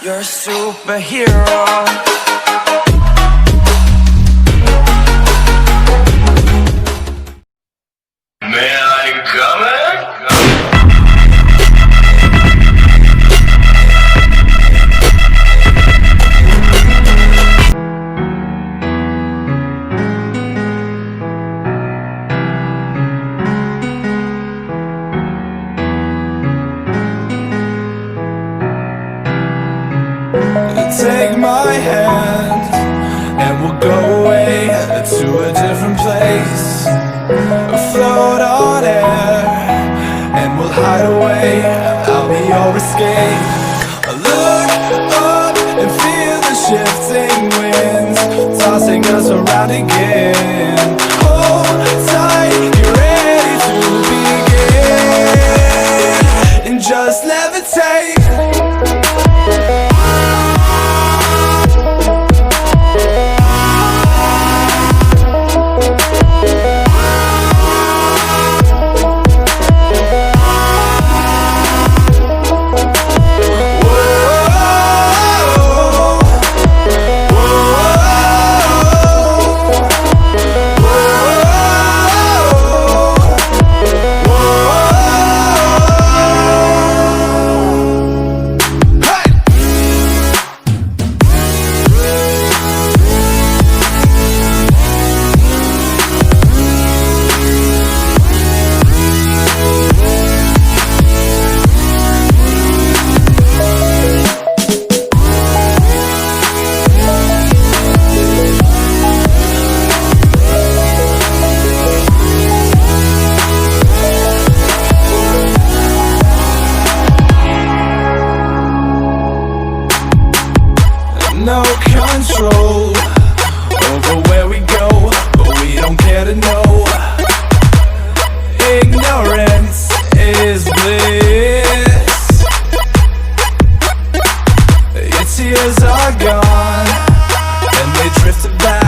You're a superhero. May I come in? Take my hand and we'll go away to a different place. Float on air and we'll hide away. I'll be your escape. Look up and feel the shifting winds tossing us around again. Hold tight, get ready to begin and just levitate. No control over where we go, but we don't care to know. Ignorance is bliss. Your tears are gone and they drifted back.